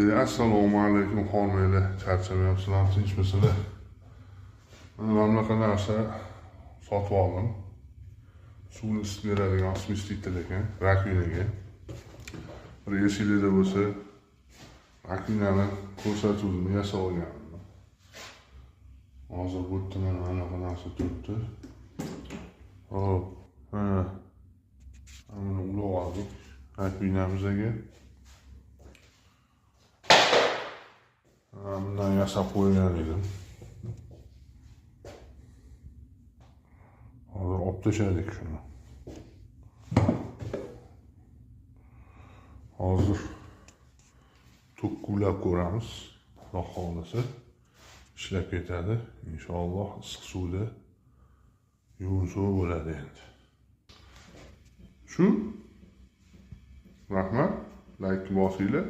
Assalomu alaykum xonimlar, charchamayapsizlar, tinchmisizlar? Mana bunaqa narsa sotib oldim. Suvni isitib beradigan smesитель ekan, rakvinaga. Bir esingizda bo'lsa, rakvinani ko'rsatuvini yasab olganman. Hozir bu yerda mana bunaqa narsa turibdi. Hop, mana buni ulab oldik rakvinamizga. Bundan yasab qo'ygan edim. Hozir olib tashladik shuni. Hozir to'kkulab ko'ramiz. Xudo xolasa ishlab ketadi. Inshaalloh issiq suvda yuvinsa bo'ladi endi. Shu. Rahmat. Like bosinglar.